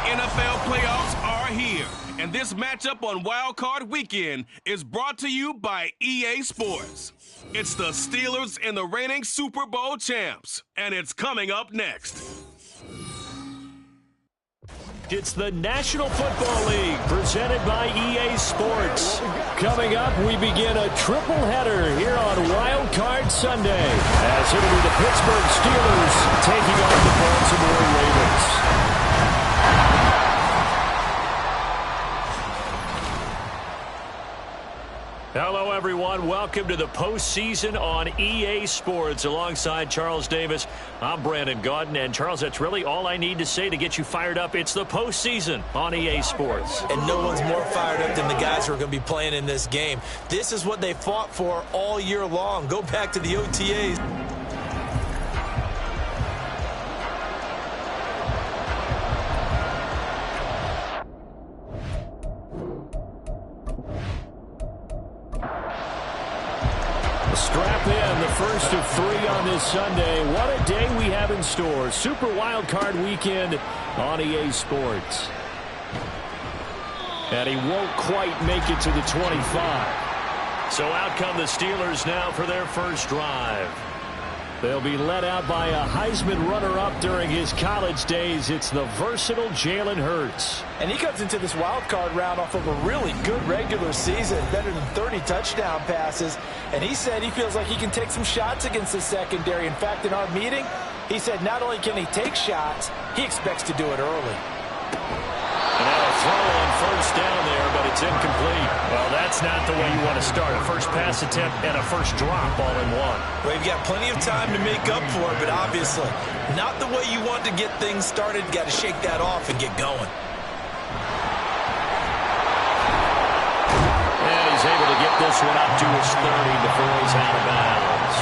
NFL playoffs are here, and this matchup on Wild Card Weekend is brought to you by EA Sports. It's the Steelers and the reigning Super Bowl champs, and it's coming up next. It's the National Football League presented by EA Sports. Coming up, we begin a triple header here on Wild Card Sunday, as it'll be the Pittsburgh Steelers taking on the Baltimore Ravens. Hello, everyone. Welcome to the postseason on EA Sports. Alongside Charles Davis, I'm Brandon Gaudin. And, Charles, that's really all I need to say to get you fired up. It's the postseason on EA Sports. And no one's more fired up than the guys who are going to be playing in this game. This is what they fought for all year long. Go back to the OTAs. Strap in, the first of three on this Sunday. What a day we have in store. Super Wild Card Weekend on EA Sports. And he won't quite make it to the 25. So out come the Steelers now for their first drive. They'll be led out by a Heisman runner-up during his college days. It's the versatile Jalen Hurts. And he comes into this wild card round off of a really good regular season, better than 30 touchdown passes. And he said he feels like he can take some shots against the secondary. In fact, in our meeting, he said not only can he take shots, he expects to do it early. And now a throw on first down there, but it's incomplete. Well, that's not the way you want to start. A first pass attempt and a first drop all in one. Well, you've got plenty of time to make up for it, but obviously not the way you want to get things started. Got to shake that off and get going. And he's able to get this one up to his 30 before he's out of bounds.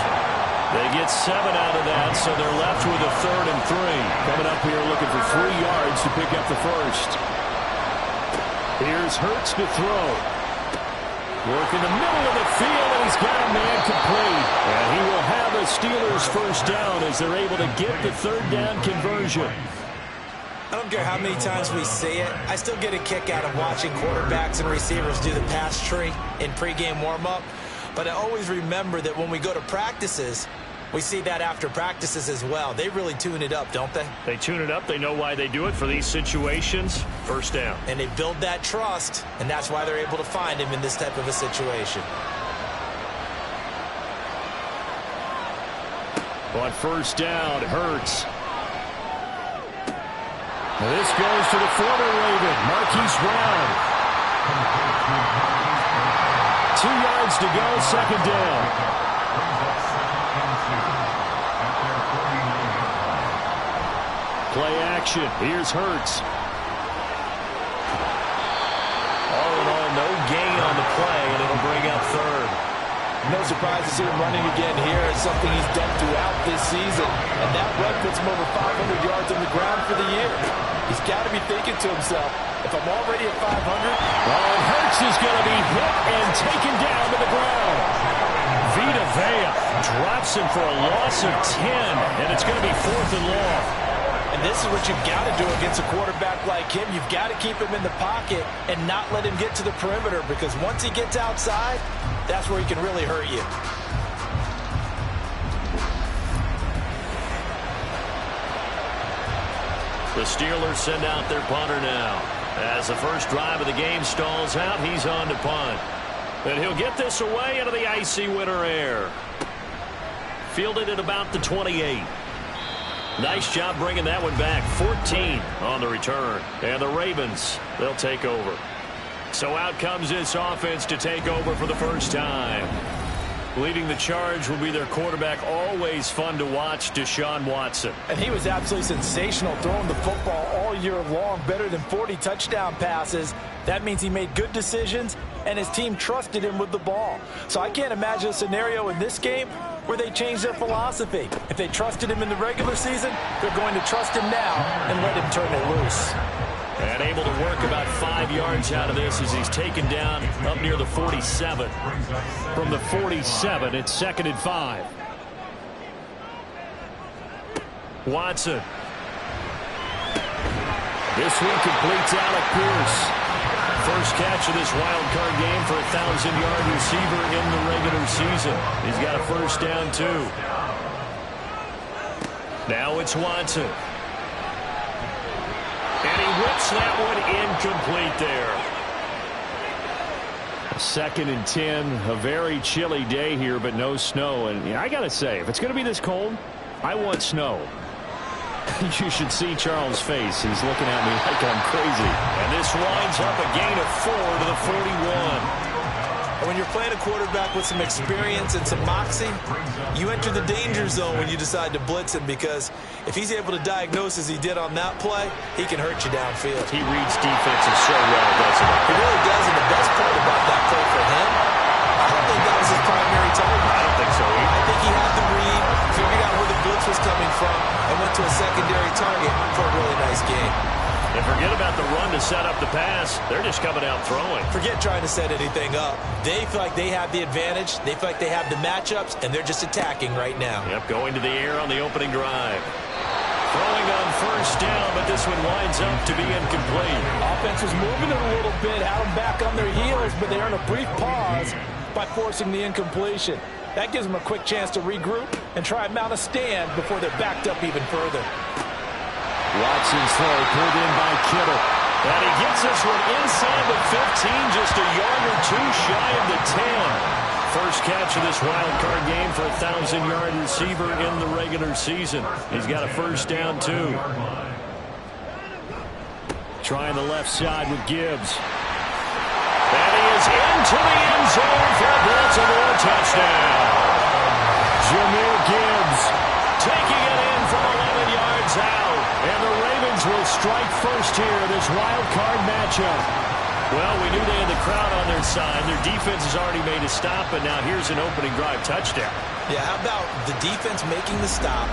They get 7 out of that, so they're left with a 3rd and 3. Coming up here looking for 3 yards to pick up the first. Here's Hurts to throw. Work in the middle of the field, and he's got a man complete. And he will have a Steelers first down as they're able to get the 3rd down conversion. I don't care how many times we see it. I still get a kick out of watching quarterbacks and receivers do the pass tree in pregame warm-up. But I always remember that when we go to practices, we see that after practices as well. They really tune it up, don't they? They tune it up. They know why they do it for these situations. First down. And they build that trust, and that's why they're able to find him in this type of a situation. On first down, Hurts. This goes to the former Raven, Marquise Brown. 2 yards to go, second down. Play action. Here's Hurts. All in all, no gain on the play, and it'll bring up 3rd. No surprise to see him running again here. It's something he's done throughout this season. And that run puts him over 500 yards on the ground for the year. He's got to be thinking to himself, if I'm already at 500... and Hurts is going to be hit and taken down to the ground. Vita Vea drops him for a loss of 10, and it's going to be 4th and long. And this is what you've got to do against a quarterback like him. You've got to keep him in the pocket and not let him get to the perimeter, because once he gets outside, that's where he can really hurt you. The Steelers send out their punter now. As the first drive of the game stalls out, he's on to punt. And he'll get this away into the icy winter air. Fielded at about the 28. Nice job bringing that one back. 14 on the return. And the Ravens, they'll take over. So out comes this offense to take over for the first time. Leading the charge will be their quarterback, always fun to watch, Deshaun Watson. And he was absolutely sensational throwing the football all year long, better than 40 touchdown passes. That means he made good decisions, and his team trusted him with the ball. So I can't imagine a scenario in this game where they change their philosophy. If they trusted him in the regular season, they're going to trust him now and let him turn it loose. And able to work about 5 yards out of this as he's taken down up near the 47. From the 47, it's 2nd and 5. Watson. This one completes Alec Pierce. First catch of this wild card game for a 1,000-yard receiver in the regular season. He's got a first down, too. Now it's Watson. And he whips that one incomplete there. 2nd and 10, a very chilly day here, but no snow. And I got to say, if it's going to be this cold, I want snow. You should see Charles' face. He's looking at me like I'm crazy. And this winds up a gain of 4 to the 41. When you're playing a quarterback with some experience and some moxie, you enter the danger zone when you decide to blitz him, because if he's able to diagnose as he did on that play, he can hurt you downfield. He reads defenses so well, doesn't he? He really does, and the best part about that play for him, I don't think that was his primary target. I don't think so either. I think he had the read, figured out where the blitz was coming from, and went to a secondary target for a really nice game. And forget about the run to set up the pass. They're just coming out throwing. Forget trying to set anything up. They feel like they have the advantage. They feel like they have the matchups, and they're just attacking right now. Yep, going to the air on the opening drive. Throwing on first down, but this one winds up to be incomplete. Offense was moving it a little bit, had them back on their heels, but they earn a brief pause by forcing the incompletion. That gives them a quick chance to regroup and try and mount a stand before they're backed up even further. Watson's throw pulled in by Kittle. And he gets this one inside the 15, just a yard or two shy of the 10. First catch of this wild card game for a 1,000-yard receiver in the regular season. He's got a first down, too. Trying the left side with Gibbs. And he is into the end zone for a Baltimore touchdown. Jahmyr Gibbs taking it in from 11 yards out. And the Ravens will strike first here in this wild card matchup. Well, we knew they had the crowd on their side. Their defense has already made a stop, but now here's an opening drive touchdown. Yeah, how about the defense making the stop,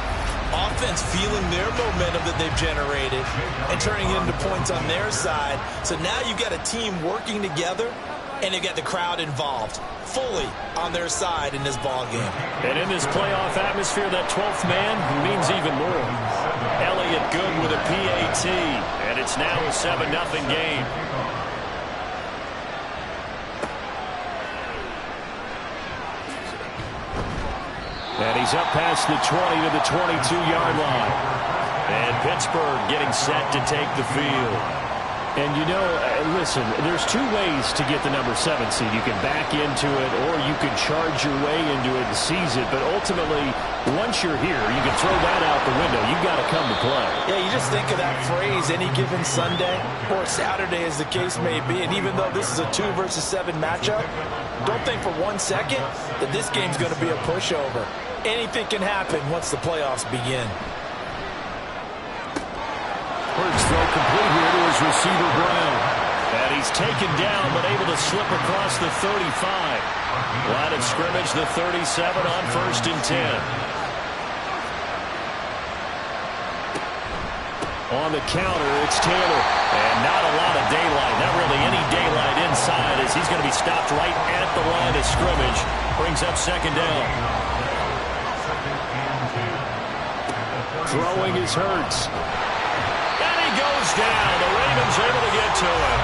offense feeling their momentum that they've generated, and turning it into points on their side. So now you've got a team working together, and you've got the crowd involved fully on their side in this ball game. And in this playoff atmosphere, that 12th man means even more. Elliott good with a PAT, and it's now a 7-0 game. And he's up past the 20 to the 22-yard line. And Pittsburgh getting set to take the field. And, you know, listen, there's two ways to get the number 7 seed. You can back into it, or you can charge your way into it and seize it. But ultimately, once you're here, you can throw that out the window. You've got to come to play. Yeah, you just think of that phrase, any given Sunday or Saturday as the case may be. And even though this is a 2 versus 7 matchup, don't think for 1 second that this game's going to be a pushover. Anything can happen once the playoffs begin. Hurts throw complete here to his receiver, Brown. And he's taken down, but able to slip across the 35. Line of scrimmage, the 37 on 1st and 10. On the counter, it's Taylor. And not a lot of daylight. Not really any daylight inside, as he's going to be stopped right at the line of scrimmage. Brings up 2nd down. Throwing is Hurts. Goes down. The Ravens able to get to him.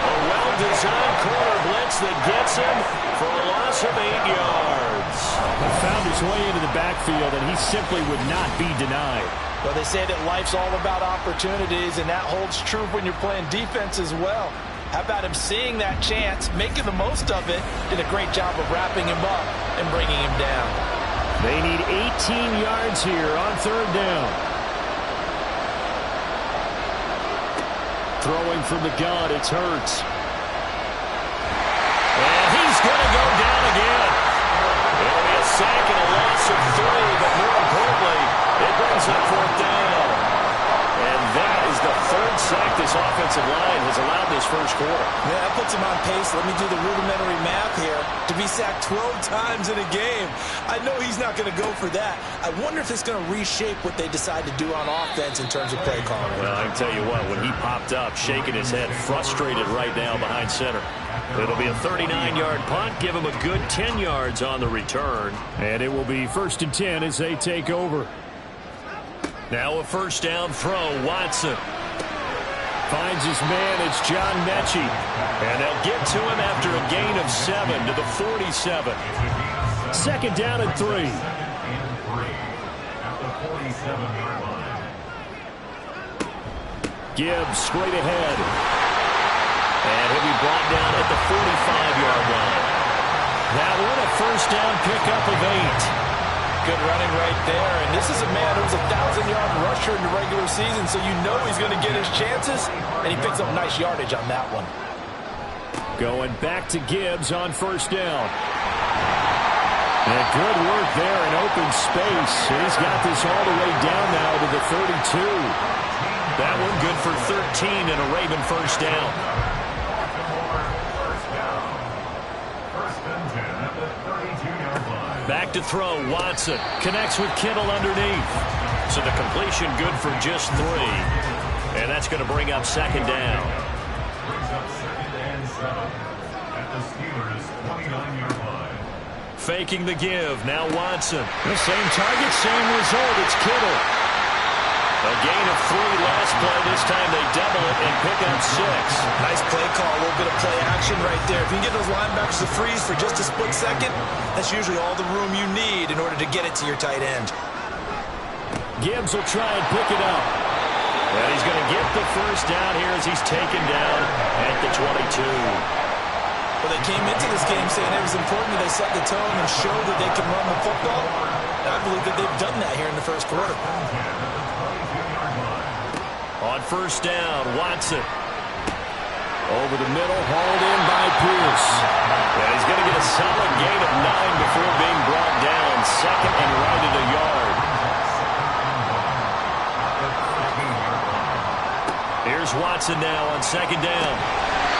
A well-designed corner blitz that gets him for a loss of 8 yards. He found his way into the backfield, and he simply would not be denied. Well, they say that life's all about opportunities, and that holds true when you're playing defense as well. How about him seeing that chance, making the most of it, did a great job of wrapping him up and bringing him down. They need 18 yards here on 3rd down. Throwing from the gun, it's Hurts. And he's going to go down again. It'll be a sack and a loss of 3, but more importantly, it brings up 4th down. And that is the 3rd sack this offensive line has allowed this first quarter. Yeah, that puts him on pace. Let me do the rudimentary math here. To be sacked 12 times in a game. I know he's not going to go for that. I wonder if it's going to reshape what they decide to do on offense in terms of play calling. Well, I can tell you what, when he popped up, shaking his head, frustrated right now behind center. It'll be a 39-yard punt, give him a good 10 yards on the return. And it will be 1st and 10 as they take over. Now a first down throw, Watson. finds his man. It's John Mechie. And they'll get to him after a gain of 7 to the 47. Second down and 3. Gibbs straight ahead. And he'll be brought down at the 45-yard line. That one a first down pickup of 8. Good running right there. And this is a man who's a 1,000-yard rusher in the regular season, so you know he's going to get his chances. And he picks up nice yardage on that one. Going back to Gibbs on first down. And good work there in open space. And he's got this all the way down now to the 32. That one good for 13 and a Raven first down. Back to throw. Watson connects with Kittle underneath. So the completion good for just 3. And that's going to bring up second down. Brings up second and 7 at the Steelers' 29-yard line. Faking the give. Now Watson. The same target, same result. It's Kittle. A gain of 3 last play. This time they double it and pick up 6. Nice play call. A little bit of play action right there. If you can get those linebackers to freeze for just a split second, that's usually all the room you need in order to get it to your tight end. Gibbs will try and pick it up. And he's going to get the first down here as he's taken down at the 22. Well, they came into this game saying it was important that they set the tone and show that they can run the football. And I believe that they've done that here in the first quarter. On first down, Watson. Over the middle, hauled in by Pierce. And he's going to get a solid gain of 9 before being brought down. Second and right at a yard. Here's Watson now on second down.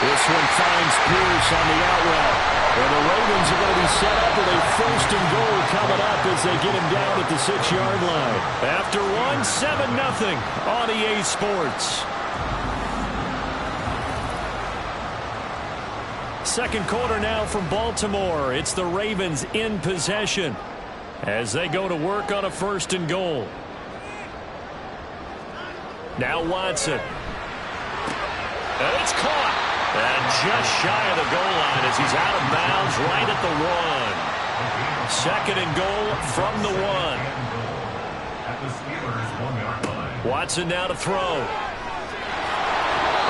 This one finds Pierce on the out route. And the Ravens are going to be set up with a first and goal coming up as they get him down at the 6-yard line. After one, 7-0 on EA Sports. Second quarter now from Baltimore. It's the Ravens in possession as they go to work on a first and goal. Now Watson. And it's caught. And just shy of the goal line as he's out of bounds right at the 1. Second and goal from the 1. At the Steelers' 1-yard line. Watson now to throw.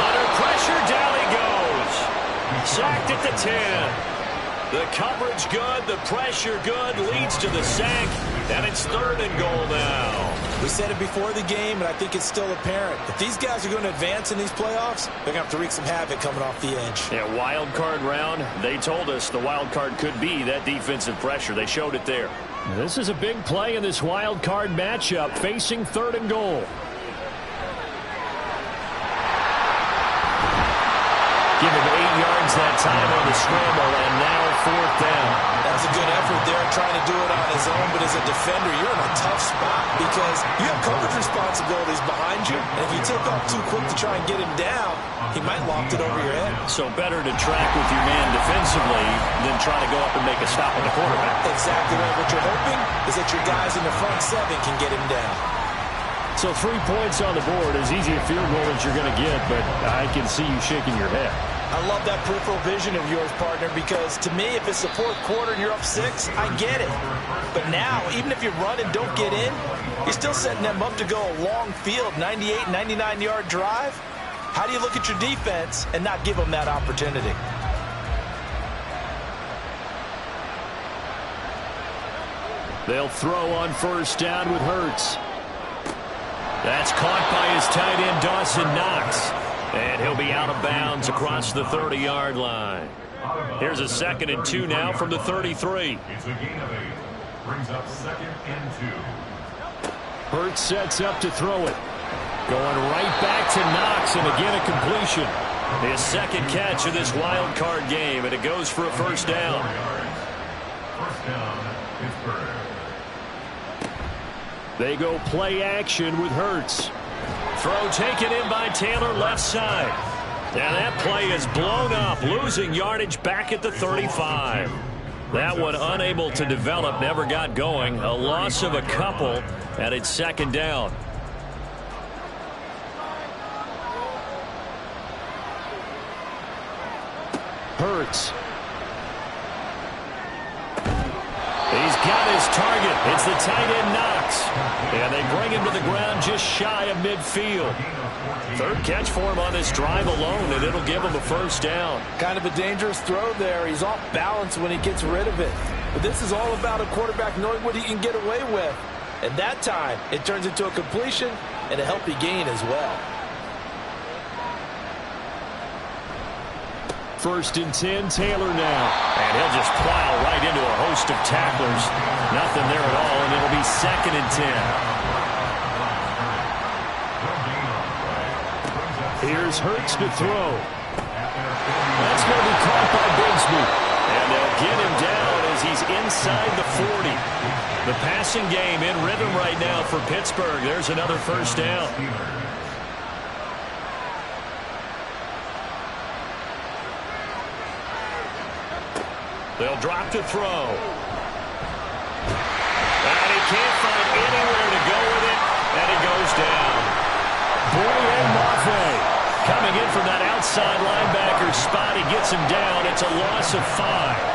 Under pressure, down he goes. Sacked at the 10. The coverage good, the pressure good, leads to the sack, and it's third and goal now. We said it before the game, and I think it's still apparent. If these guys are going to advance in these playoffs, they're going to have to wreak some havoc coming off the edge. Yeah, wild card round. They told us the wild card could be that defensive pressure. They showed it there. This is a big play in this wild card matchup, facing third and goal. Give him 8 yards that time on the scramble, and now fourth down. That's a good effort there, trying to do it on his own, but as a defender, you're in a tough spot because you have coverage responsibilities behind you, and if you took off too quick to try and get him down, he might loft it over your head. So better to track with your man defensively than try to go up and make a stop on the quarterback. Exactly right. What you're hoping is that your guys in the front 7 can get him down. So 3 points on the board, as easy a field goal as you're going to get, but I can see you shaking your head. I love that peripheral vision of yours, partner, because to me, if it's the fourth quarter and you're up 6, I get it. But now, even if you run and don't get in, you're still setting them up to go a long field, 98, 99-yard drive. How do you look at your defense and not give them that opportunity? They'll throw on first down with Hurts. That's caught by his tight end, Dawson Knox. And he'll be out of bounds across the 30-yard line. Here's a 2nd and 2 now from the 33. It's a gain of 8. Brings up 2nd and 2. Hurts sets up to throw it. Going right back to Knox, and again a completion. His second catch of this wild card game, and it goes for a first down. First down, Pittsburgh. They go play action with Hurts. Throw taken in by Taylor left side. And that play is blown up, losing yardage back at the 35. That one unable to develop, never got going. A loss of a couple, and it's second down. Hurts. He's got his target. It's the tight end Knox. And they bring him to the ground just shy of midfield. Third catch for him on this drive alone, and it'll give him a first down. Kind of a dangerous throw there. He's off balance when he gets rid of it. But this is all about a quarterback knowing what he can get away with. And that time, it turns into a completion and a healthy gain as well. First and 10, Taylor now. And he'll just plow right into a host of tacklers. Nothing there at all, and it'll be second and 10. Here's Hurts to throw. That's going to be caught by Bigsby. And they'll get him down as he's inside the 40. The passing game in rhythm right now for Pittsburgh. There's another first down. They'll drop to throw. And he can't find anywhere to go with it, and he goes down. Boye Mafe coming in from that outside linebacker spot. He gets him down. It's a loss of 5.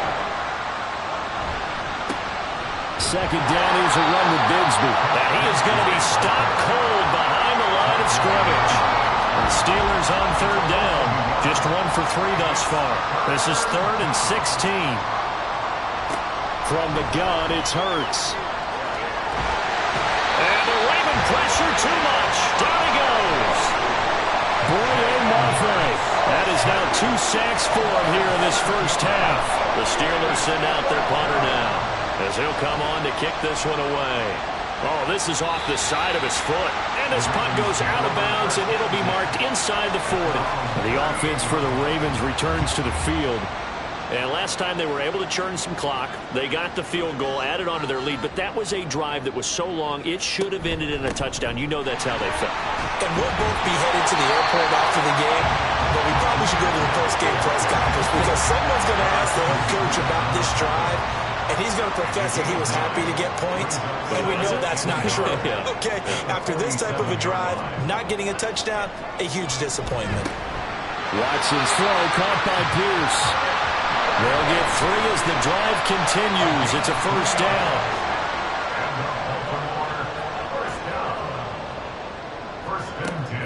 Second down, here's a run with Bigsby. And he is going to be stopped cold behind the line of scrimmage. The Steelers on third down. Just 1 for 3 thus far. This is 3rd and 16. From the gun, it's Hurts. And the Raven pressure too much. Down he goes. Boye Mafe. That is now 2 sacks for him here in this first half. The Steelers send out their punter now, as he'll come on to kick this one away. Oh, this is off the side of his foot. And this punt goes out of bounds, and it'll be marked inside the 40. The offense for the Ravens returns to the field. And last time they were able to churn some clock. They got the field goal, added onto their lead, but that was a drive that was so long, it should have ended in a touchdown. You know that's how they felt. And we'll both be headed to the airport after the game, but we probably should go to the post-game press conference because someone's going to ask the head coach about this drive, and he's going to profess that he was happy to get points, and we know that's not true. Yeah. Okay, after this type of a drive, not getting a touchdown, a huge disappointment. Watson's throw caught by Pierce. They'll get 3 as the drive continues. It's a first down.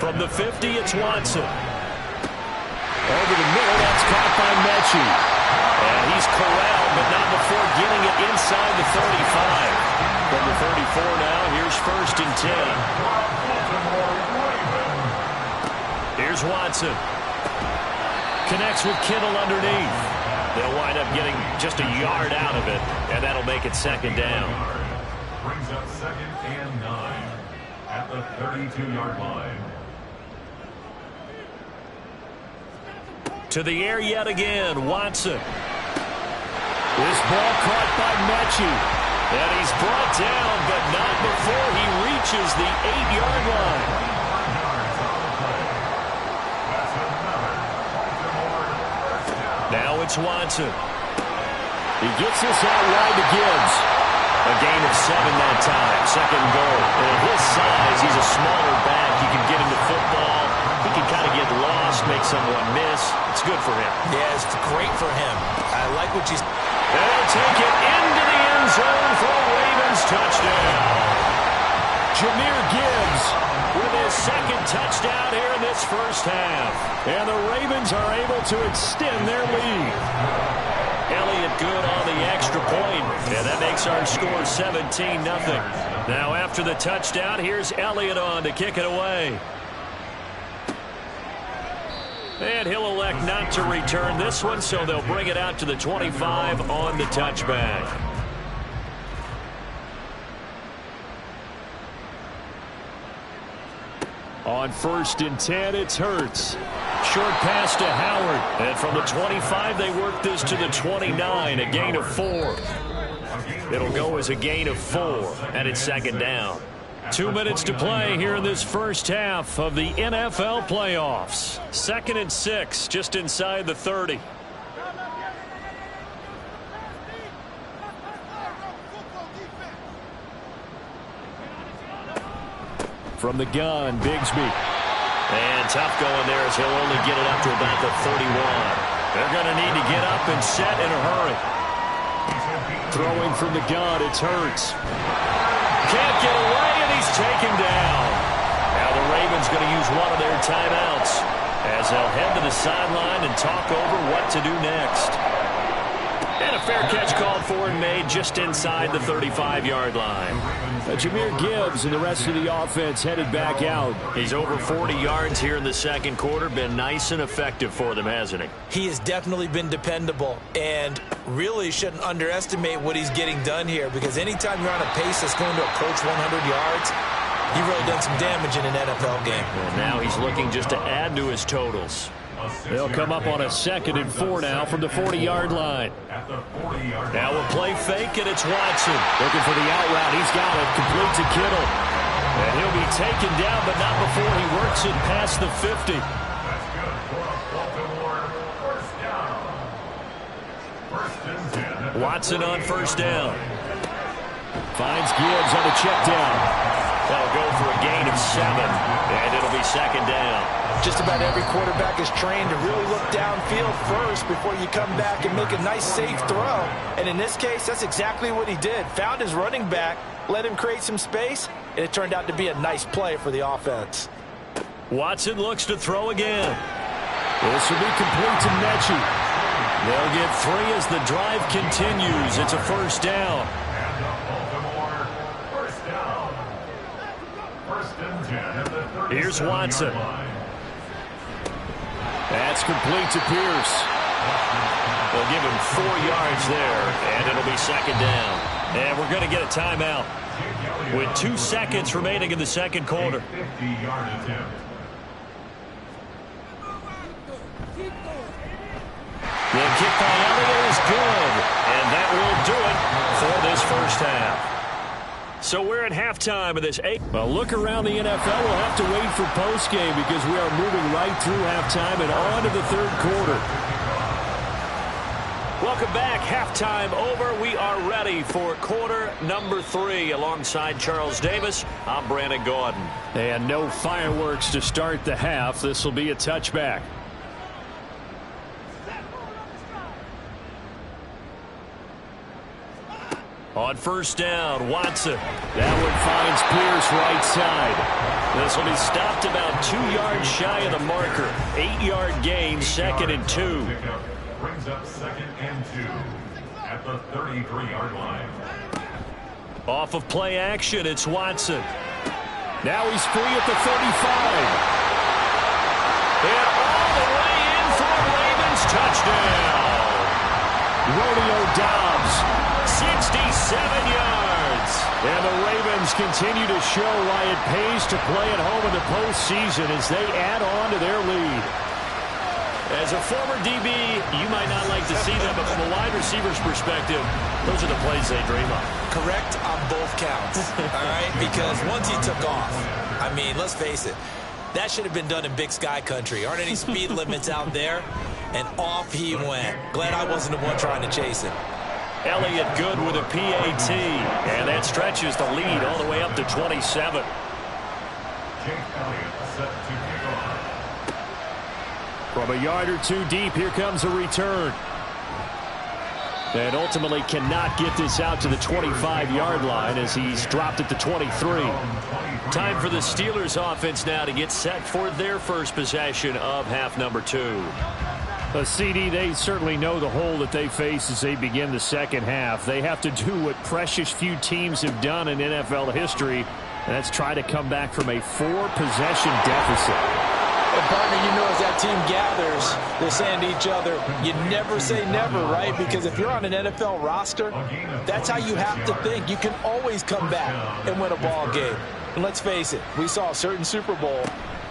From the 50, it's Watson. Over the middle, that's caught by Mechie. And he's corralled, but not before getting it inside the 35. From the 34 now, here's first and 10. Here's Watson. Connects with Kittle underneath. They'll wind up getting just a yard out of it, and that'll make it second down. Brings up 2nd and 9 at the 32-yard line. To the air yet again, Watson. This ball caught by Mechie. And he's brought down, but not before he reaches the 8-yard line. Now it's Watson. He gets this out wide to Gibbs. A gain of 7 that time. Second goal. And at his size, he's a smaller back. You can get him the football. He can kind of get lost, make someone miss. It's good for him. Yeah, it's great for him. I like what you... They'll take it into the end zone for a Ravens touchdown. Jahmyr Gibbs with his second touchdown here in this first half. And the Ravens are able to extend their lead. Elliott good on the extra point. And that makes our score 17-0. Now after the touchdown, here's Elliott on to kick it away. And he'll elect not to return this one, so they'll bring it out to the 25 on the touchback. On 1st and 10, it's Hurts. Short pass to Howard. And from the 25, they work this to the 29, a gain of 4. It'll go as a gain of 4, and it's second down. 2 minutes to play here in this first half of the NFL playoffs. 2nd and 6, just inside the 30. From the gun, Bigsby. And tough going there as he'll only get it up to about the 31. They're going to need to get up and set in a hurry. Throwing from the gun, it's Hurts. Can't get away, and he's taken down. Now the Ravens going to use one of their timeouts as they'll head to the sideline and talk over what to do next. And a fair catch called for and made just inside the 35-yard line. Jahmyr Gibbs and the rest of the offense headed back out. He's over 40 yards here in the second quarter. Been nice and effective for them, hasn't he? He has definitely been dependable and really shouldn't underestimate what he's getting done here, because anytime you're on a pace that's going to approach 100 yards, you've really done some damage in an NFL game. And now he's looking just to add to his totals. They'll come up on a 2nd and 4 now from the 40-yard line. Now we'll play fake, and it's Watson. Looking for the out route. He's got it. Complete to Kittle. And he'll be taken down, but not before he works it past the 50. Watson on first down. Finds Gibbs on the check down. That'll go for a gain of 7, and it'll be 2nd down. Just about every quarterback is trained to really look downfield first before you come back and make a nice, safe throw. And in this case, that's exactly what he did. Found his running back, let him create some space, and it turned out to be a nice play for the offense. Watson looks to throw again. This will be complete to Mechie. They'll get 3 as the drive continues. It's a first down. Here's Watson. That's complete to Pierce. They'll give him 4 yards there, and it'll be 2nd down. And we're going to get a timeout with 2 seconds remaining in the second quarter. The kick by Elliott is good, and that will do it for this first half. So we're at halftime of this 8. Well, look around the NFL. We'll have to wait for postgame because we are moving right through halftime and on to the third quarter. Welcome back. Halftime over. We are ready for quarter number 3. Alongside Charles Davis, I'm Brandon Gordon. And no fireworks to start the half. This will be a touchback. On first down, Watson. That one finds Pierce right side. This will be stopped about 2 yards shy of the marker. 8-yard gain, 2nd and 2. Brings up 2nd and 2 at the 33-yard line. Off of play action, it's Watson. Now he's free at the 35. And all the way in for Ravens touchdown. Rodeo Dobbs. 67 yards. And the Ravens continue to show why it pays to play at home in the postseason as they add on to their lead. As a former DB, you might not like to see that, but from a wide receiver's perspective, those are the plays they dream of. Correct on both counts, all right? Because once he took off, I mean, let's face it, that should have been done in Big Sky country. Aren't any speed limits out there? And off he went. Glad I wasn't the one trying to chase him. Elliott good with a PAT, and that stretches the lead all the way up to 27. Jake Elliott set to kick off. From a yard or 2 deep, here comes a return. And ultimately cannot get this out to the 25-yard line as he's dropped at the 23. Time for the Steelers offense now to get set for their first possession of half number 2. CD, they certainly know the hole that they face as they begin the second half. They have to do what precious few teams have done in NFL history, and that's try to come back from a 4-possession deficit. And partner, you know, as that team gathers, they're saying to each other, you never say never, right? Because if you're on an NFL roster, that's how you have to think. You can always come back and win a ball game. And let's face it, we saw a certain Super Bowl,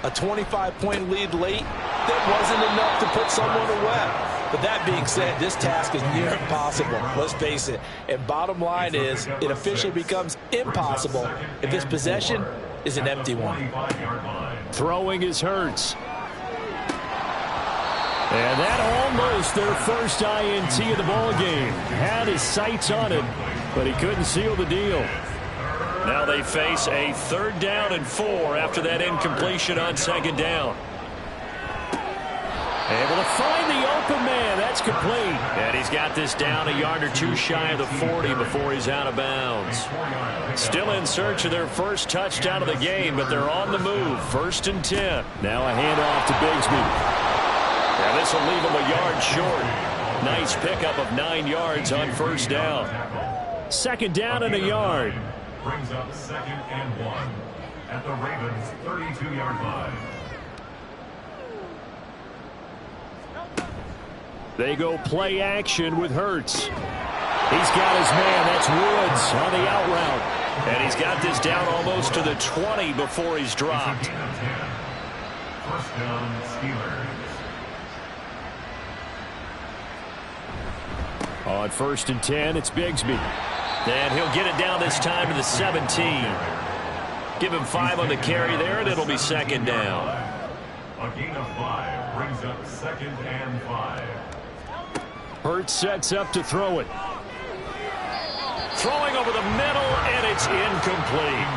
a 25-point lead late, that wasn't enough to put someone away. But that being said, this task is near impossible. Let's face it. And bottom line is, it officially becomes impossible if this possession is an empty one. Throwing is Hurts. And that almost their first INT of the ball game. Had his sights on it, but he couldn't seal the deal. Now they face a 3rd down and 4 after that incompletion on 2nd down. Able to find the open man. That's complete. And he's got this down a yard or two shy of the 40 before he's out of bounds. Still in search of their first touchdown of the game, but they're on the move. 1st and 10. Now a handoff to Bigsby. And this will leave him a yard short. Nice pickup of 9 yards on 1st down. 2nd down and a yard. Brings up 2nd and 1 at the Ravens' 32-yard line. They go play action with Hurts. He's got his man. That's Woods on the out route. And he's got this down almost to the 20 before he's dropped. 1st down, Steelers. On 1st and 10, it's Bigsby. And he'll get it down this time to the 17. Give him 5 on the carry there, and it'll be 2nd down. A gain of 5 brings up 2nd and 5. Hurts sets up to throw it. Throwing over the middle, and it's incomplete.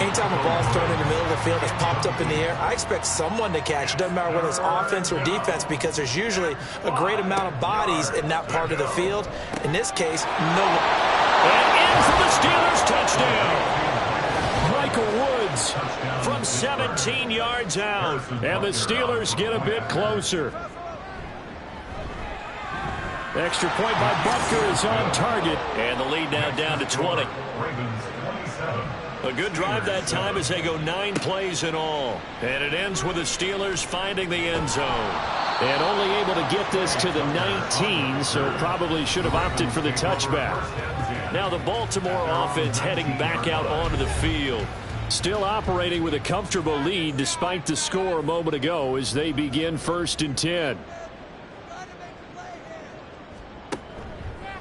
Anytime a ball's thrown in the middle of the field that's popped up in the air, I expect someone to catch. It doesn't matter whether it's offense or defense, because there's usually a great amount of bodies in that part of the field. In this case, no one. And in for the Steelers touchdown. Michael Woods From 17 yards out. and the Steelers get a bit closer. Extra point by Butker is on target. And the lead now down to 20. Ravens 27. A good drive that time as they go 9 plays in all. And it ends with the Steelers finding the end zone. And only able to get this to the 19, so probably should have opted for the touchback. Now the Baltimore offense heading back out onto the field. Still operating with a comfortable lead despite the score a moment ago as they begin 1st and 10.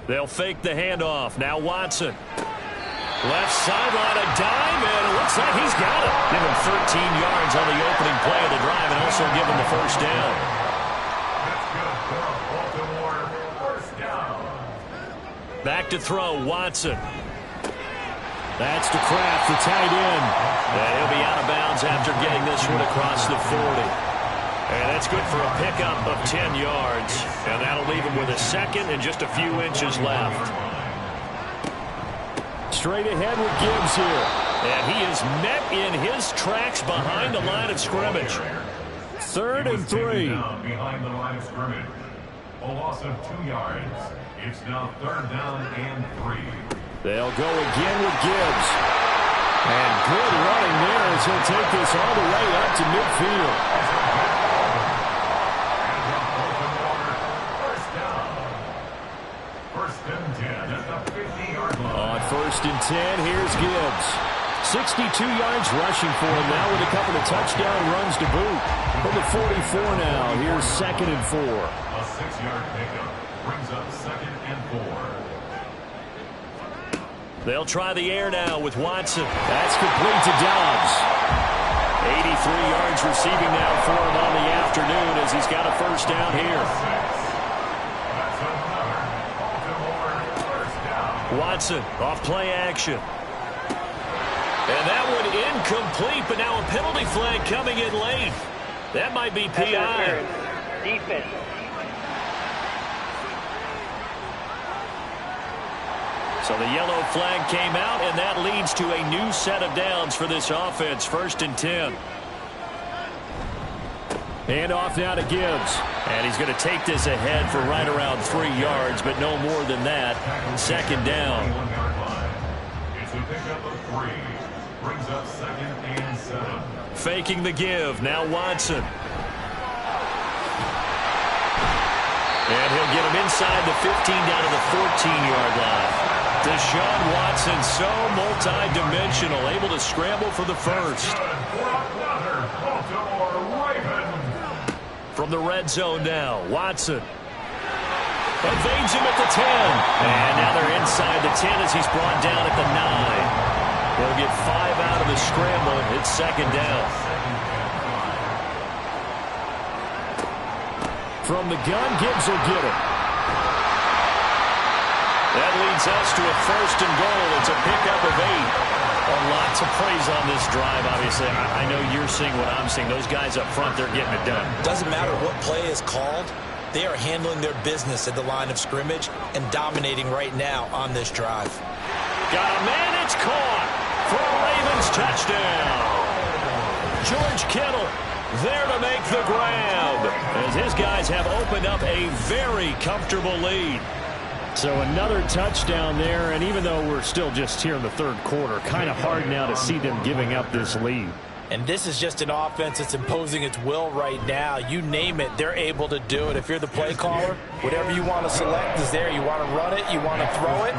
They'll fake the handoff. Now Watson. Left sideline, a dime, and it looks like he's got it. Give him 13 yards on the opening play of the drive and also give him the 1st down. That's good for a Baltimore 1st down. Back to throw, Watson. That's to Kraft, the tight end. And he'll be out of bounds after getting this one across the 40. And that's good for a pickup of 10 yards. And that'll leave him with a 2nd and just a few inches left. Straight ahead with Gibbs here. And he is met in his tracks behind the line of scrimmage. 3rd and 3. Behind the line of scrimmage. A loss of 2 yards. It's now 3rd down and 3. They'll go again with Gibbs. And good running there as he'll take this all the way up to midfield. On 1st and 10, here's Gibbs. 62 yards rushing for him now with a couple of touchdown runs to boot. From the 44 now, here's 2nd and 4. A 6-yard pickup brings up 2nd and 4. They'll try the air now with Watson. That's complete to Dobbs. 83 yards receiving now for him on the afternoon as he's got a 1st down here. That's another Baltimore 1st down. Watson off play action. And that one incomplete, but now a penalty flag coming in late. That might be PI. Defense. So the yellow flag came out, and that leads to a new set of downs for this offense. 1st and 10. And off now to Gibbs. And he's going to take this ahead for right around 3 yards, but no more than that. 2nd down. 1-yard line. It's a pickup of 3. Brings up 2nd and 7. Faking the give. Now Watson. And he'll get him inside the 15 down to the 14-yard line. Deshaun Watson so multi-dimensional, able to scramble for the 1st. From the red zone now, Watson. Evades him at the 10. And now they're inside the 10 as he's brought down at the 9. They'll get 5 out of the scramble. It's 2nd down. From the gun, Gibbs will get it. That leads us to a 1st and goal. It's a pickup of 8. Well, lots of praise on this drive, obviously. I know you're seeing what I'm seeing. Those guys up front, they're getting it done. Doesn't matter what play is called. They are handling their business at the line of scrimmage and dominating right now on this drive. Got a man, it's caught for a Ravens touchdown. George Kittle there to make the grab as his guys have opened up a very comfortable lead. So another touchdown there, and even though we're still just here in the third quarter, kind of hard now to see them giving up this lead. And this is just an offense that's imposing its will right now. You name it, they're able to do it. If you're the play caller, whatever you want to select is there. You want to run it, you want to throw it,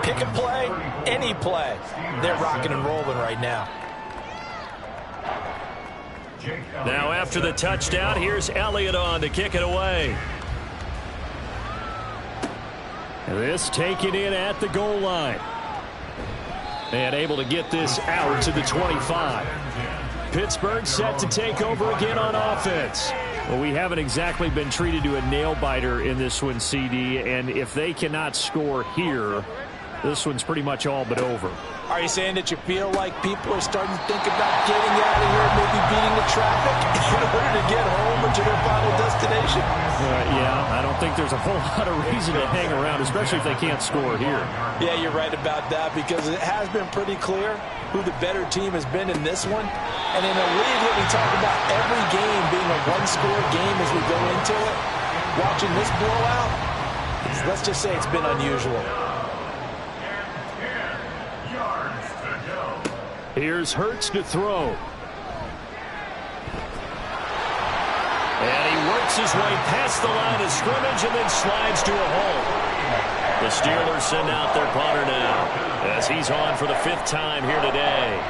pick a play, any play. They're rocking and rolling right now. Now after the touchdown, here's Elliott on to kick it away. This taken in at the goal line. And able to get this out to the 25. Pittsburgh set to take over again on offense. Well, we haven't exactly been treated to a nail-biter in this one, CD. And if they cannot score here, this one's pretty much all but over. Are you saying that you feel like people are starting to think about getting out of here, maybe beating the traffic in order to get home or to their final destination? Yeah, I don't think there's a whole lot of reason to hang around, especially if they can't score here. Yeah, you're right about that because it has been pretty clear who the better team has been in this one. And in a league that we talk about every game being a one-score game as we go into it, watching this blowout, let's just say it's been unusual. Here's Hurts to throw. And he works his way past the line of scrimmage and then slides to a hole. The Steelers send out their punter now as he's on for the 5th time here today.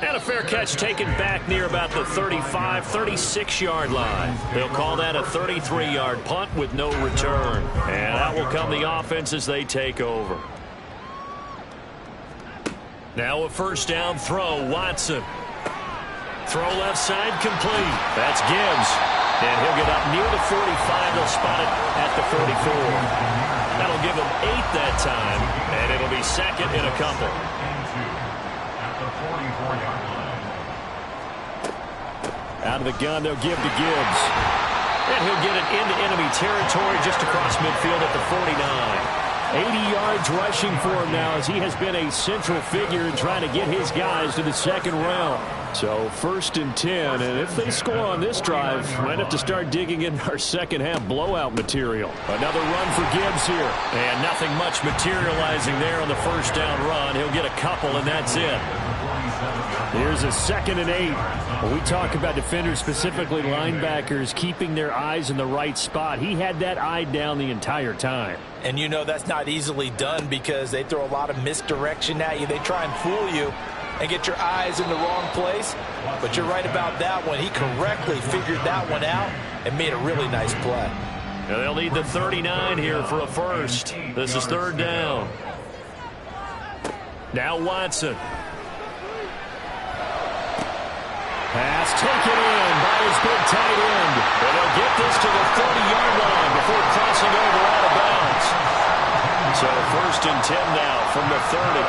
And a fair catch taken back near about the 35, 36-yard line. They'll call that a 33-yard punt with no return. And that will come the offense as they take over. Now a first down throw, Watson. Throw left side complete. That's Gibbs. And he'll get up near the 45. They'll spot it at the 44. That'll give him 8 that time. And it'll be second in a couple. Out of the gun, they'll give to Gibbs. And he'll get it into enemy territory just across midfield at the 49. 80 yards rushing for him now as he has been a central figure in trying to get his guys to the second round. So 1st and 10, and if they score on this drive, might have to start digging in our second half blowout material. Another run for Gibbs here. And nothing much materializing there on the first down run. He'll get a couple, and that's it. Here's a 2nd and 8. When we talk about defenders, specifically linebackers, keeping their eyes in the right spot, he had that eye down the entire time. And you know that's not easily done because they throw a lot of misdirection at you. They try and fool you and get your eyes in the wrong place. But you're right about that one. He correctly figured that one out and made a really nice play. And they'll need the 39 here for a first. This is 3rd down. Now Watson. Pass taken in by his big tight end. And they'll get this to the 30-yard line before crossing over out of bounds. So 1st and 10 now from the 30.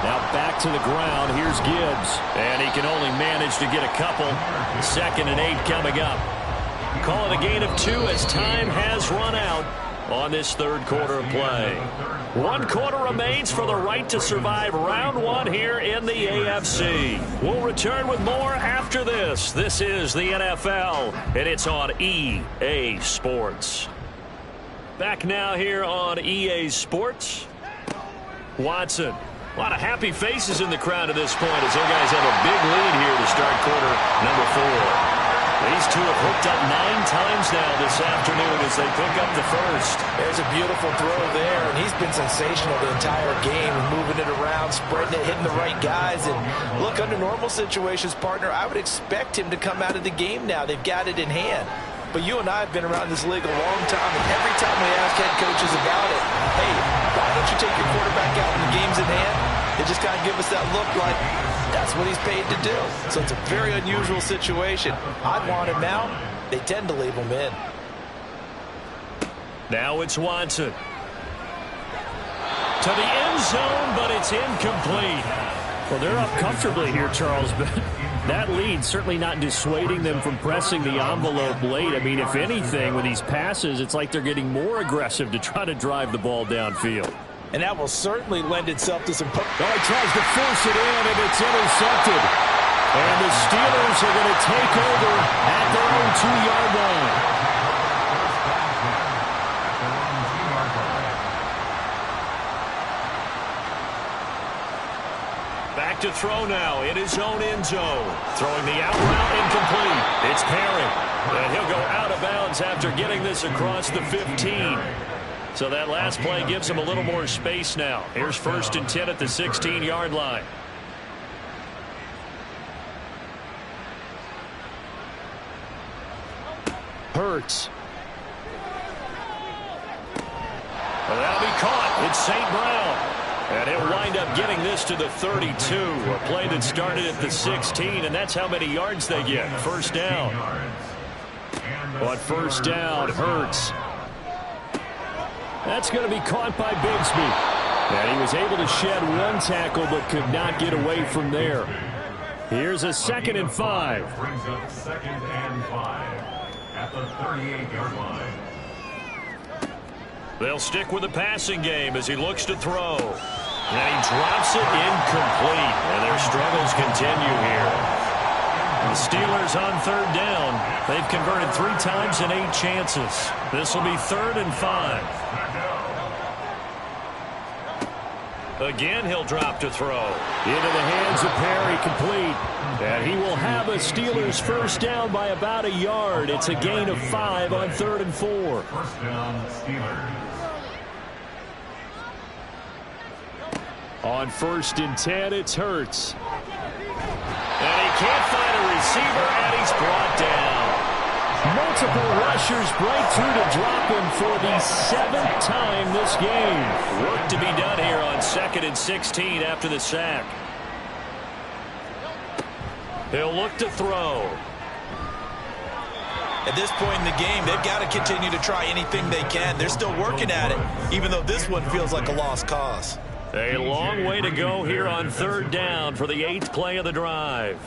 Now back to the ground. Here's Gibbs. And he can only manage to get a couple. 2nd and 8 coming up. Call it a gain of 2 as time has run out on this 3rd quarter of play. 1 quarter remains for the right to survive round 1 here in the AFC. We'll return with more after this. This is the NFL, and it's on EA Sports. Back now here on EA Sports. Watson. A lot of happy faces in the crowd at this point as their guys have a big lead here to start quarter number 4. These two have hooked up 9 times now this afternoon as they pick up the first. There's a beautiful throw there, and he's been sensational the entire game, moving it around, spreading it, hitting the right guys. And look, under normal situations, partner, I would expect him to come out of the game now. They've got it in hand. But you and I have been around this league a long time, and every time we ask head coaches about it, hey, why don't you take your quarterback out when the game's in hand? They just kind of give us that look like that's what he's paid to do. So it's a very unusual situation. I'd want him out. They tend to leave him in. Now it's Watson. To the end zone, but it's incomplete. Well, they're up comfortably here, Charles, but that lead certainly not dissuading them from pressing the envelope late. I mean, if anything, with these passes, it's like they're getting more aggressive to try to drive the ball downfield. And that will certainly lend itself to some... Oh, he tries to force it in, and it's intercepted. And the Steelers are going to take over at their own 2-yard line. Back to throw now in his own end zone. Throwing the out route incomplete. It's Perry. And he'll go out of bounds after getting this across the 15. So that last play gives him a little more space now. Here's 1st and 10 at the 16-yard line. Hurts. Well, that'll be caught. It's St. Brown. And he'll wind up getting this to the 32. A play that started at the 16, and that's how many yards they get. First down. On first down, Hurts. That's going to be caught by Bigsby. And he was able to shed one tackle but could not get away from there. Here's a 2nd and 5. Brings up 2nd and 5 at the 38-yard line. They'll stick with the passing game as he looks to throw. And he drops it incomplete. And their struggles continue here. The Steelers on 3rd down. They've converted 3 times in 8 chances. This will be 3rd and 5. Again, he'll drop to throw. Into the hands of Perry, complete. And he will have a Steelers first down by about a yard. It's a gain of 5 on 3rd and 4. First down, Steelers. On 1st and 10, it's Hurts. And he can't find a receiver, and he's brought down. Multiple rushers break through to drop him for the 7th time this game. Work to be done here on 2nd and 16 after the sack. He'll look to throw. At this point in the game, they've got to continue to try anything they can. They're still working at it, even though this one feels like a lost cause. A long way to go here on 3rd down for the 8th play of the drive.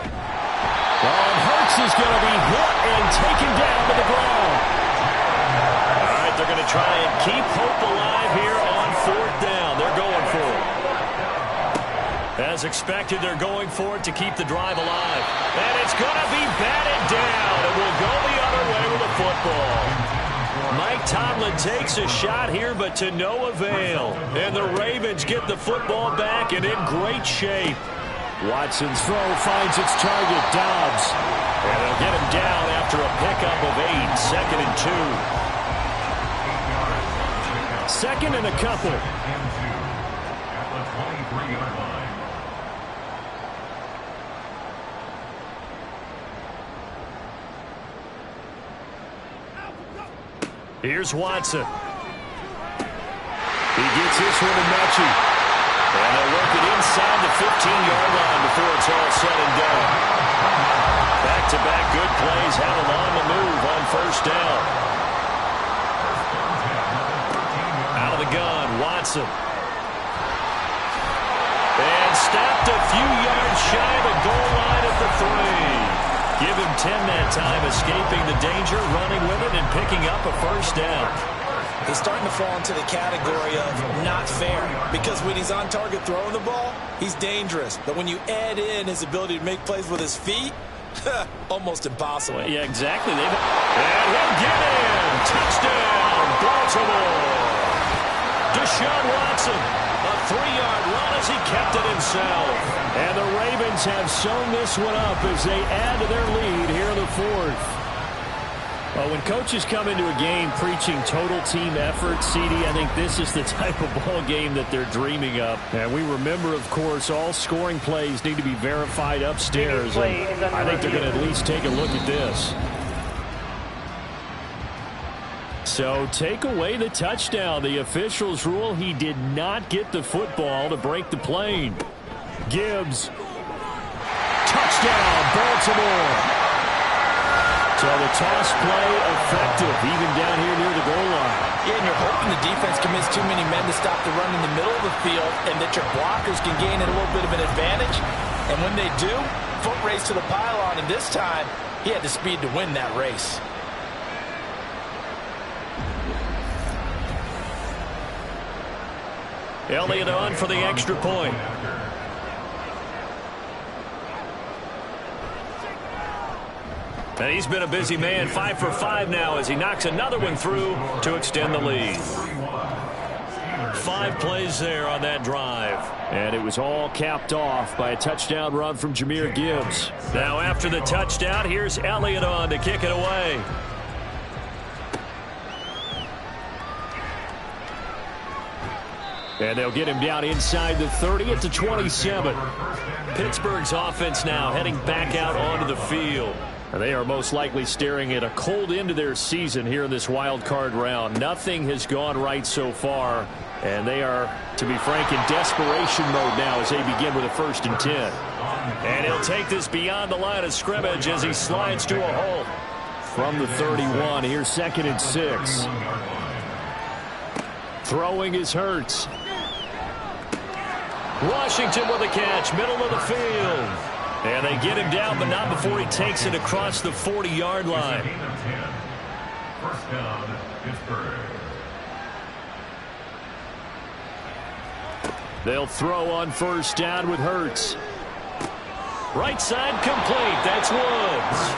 And Hurts is going to be hit and taken down to the ground. All right, they're going to try and keep hope alive here on 4th down. They're going for it. As expected, they're going for it to keep the drive alive. And it's going to be batted down, and we'll go the other way with the football. Mike Tomlin takes a shot here, but to no avail. And the Ravens get the football back and in great shape. Watson's throw finds its target, Dobbs. And they'll get him down after a pickup of 8, 2nd and 2. 2nd and a couple. At the 23-yard line. Here's Watson. He gets this one to Mechie. And they'll work it inside the 15-yard line before it's all said and done. Back-to-back good plays have him on the move on 1st down. Out of the gun, Watson. And stopped a few yards shy of the goal line at the 3. Give him 10 that time, escaping the danger, running with it, and picking up a first down. He's starting to fall into the category of not fair, because when he's on target throwing the ball, he's dangerous. But when you add in his ability to make plays with his feet, almost impossible. Yeah, exactly. And he'll get in. Touchdown, Baltimore. Deshaun Watson, a 3-yard run as he kept it himself. And the Ravens have sewn this one up as they add to their lead here in the 4th. Well, when coaches come into a game preaching total team effort, CD, I think this is the type of ball game that they're dreaming of. And we remember, of course, all scoring plays need to be verified upstairs. And I think they're going to at least take a look at this. So take away the touchdown. The officials rule he did not get the football to break the plane. Gibbs. Touchdown, Baltimore. So the toss play effective, even down here near the goal line. Yeah, and you're hoping the defense commits too many men to stop the run in the middle of the field and that your blockers can gain a little bit of an advantage. And when they do, foot race to the pylon, and this time he had the speed to win that race. Elliott on for the extra point. And he's been a busy man, 5 for 5 now as he knocks another one through to extend the lead. 5 plays there on that drive. And it was all capped off by a touchdown run from Jahmyr Gibbs. Now after the touchdown, here's Elliott on to kick it away. And they'll get him down inside the 30 at the 27. Pittsburgh's offense now heading back out onto the field. And they are most likely staring at a cold end to their season here in this wild card round. Nothing has gone right so far, and they are, to be frank, in desperation mode now as they begin with a 1st and 10. And he'll take this beyond the line of scrimmage as he slides to a halt. From the 31, here's 2nd and 6. Throwing is Hurts. Washington with a catch, middle of the field. And they get him down, but not before he takes it across the 40-yard line. First down, Pittsburgh. They'll throw on 1st down with Hurts. Right side complete. That's Woods.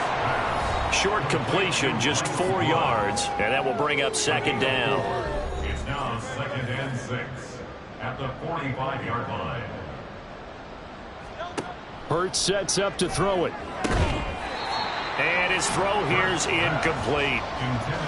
Short completion, just 4 yards, and that will bring up 2nd down. It's now 2nd and 6 at the 45-yard line. Hurts sets up to throw it. And his throw here's incomplete.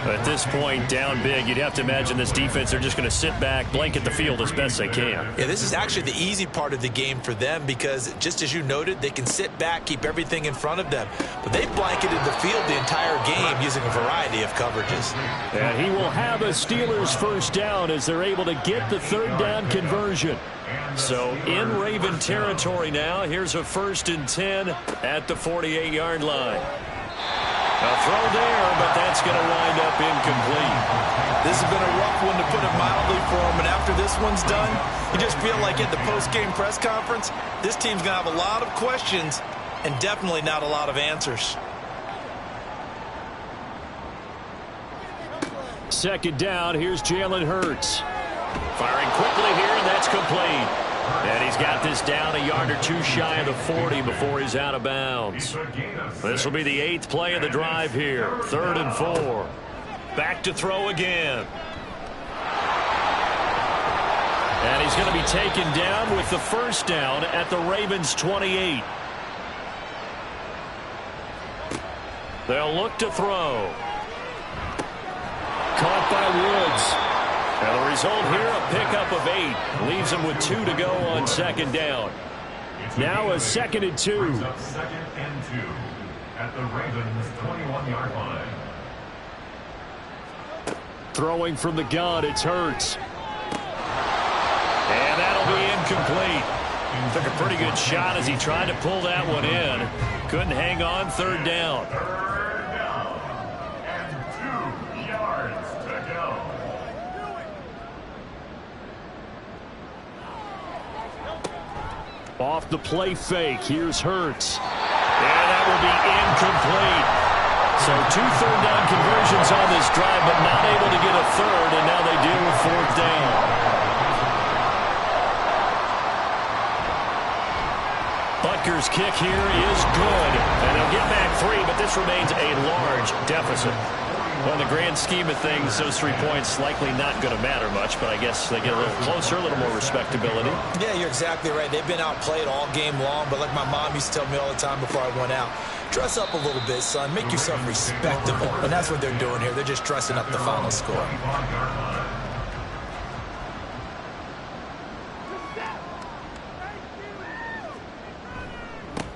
At this point, down big, you'd have to imagine this defense, they're just going to sit back, blanket the field as best they can. Yeah, this is actually the easy part of the game for them because, just as you noted, they can sit back, keep everything in front of them. But they blanketed the field the entire game using a variety of coverages. And he will have a Steelers 1st down as they're able to get the 3rd down conversion. So in Raven territory now, here's a 1st and 10 at the 48-yard line. A throw there, but that's going to wind up incomplete. This has been a rough one, to put it mildly, for him. And after this one's done, you just feel like at the post-game press conference, this team's going to have a lot of questions and definitely not a lot of answers. 2nd down, here's Jalen Hurts. Firing quickly here, and that's complete. And he's got this down a yard or two shy of the 40 before he's out of bounds. This will be the 8th play of the drive here. 3rd and 4. Back to throw again. And he's going to be taken down with the 1st down at the Ravens' 28. They'll look to throw. Caught by Woods. And the result here, a pickup of 8. Leaves him with 2 to go on 2nd down. Now a 2nd and 2. 2nd and 2 at the Ravens' 21-yard line. Throwing from the gun, it's Hurts. And that'll be incomplete. Took a pretty good shot as he tried to pull that one in. Couldn't hang on. 3rd down. 3rd down and 2 yards to go. Off the play fake, here's Hurts. And that will be incomplete. So 2 3rd down conversions on this drive, but not able to get a 3rd, and now they deal with 4th down. Butker's kick here is good, and they'll get back 3, but this remains a large deficit. Well, in the grand scheme of things, those 3 points likely not going to matter much, but I guess they get a little closer, a little more respectability. Yeah, you're exactly right. They've been outplayed all game long, but like my mom used to tell me all the time before I went out, dress up a little bit, son. Make yourself respectable. And that's what they're doing here. They're just dressing up the final score.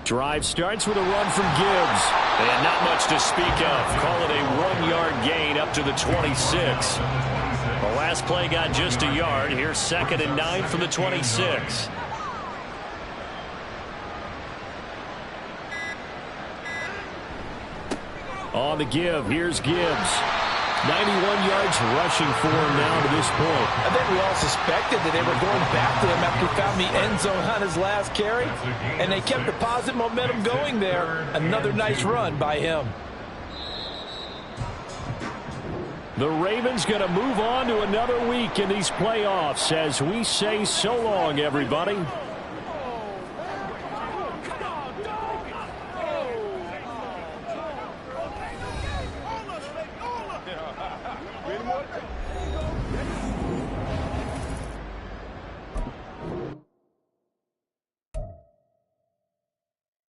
Drive starts with a run from Gibbs. And not much to speak of. Call it a 1-yard gain up to the 26. The last play got just a yard. Here's 2nd and 9 from the 26. On the give, here's Gibbs. 91 yards rushing for him now to this point. I think we all suspected that they were going back to him after he found the end zone on his last carry, and they kept the positive momentum going there. Another nice run by him. The Ravens going to move on to another week in these playoffs as we say so long, everybody.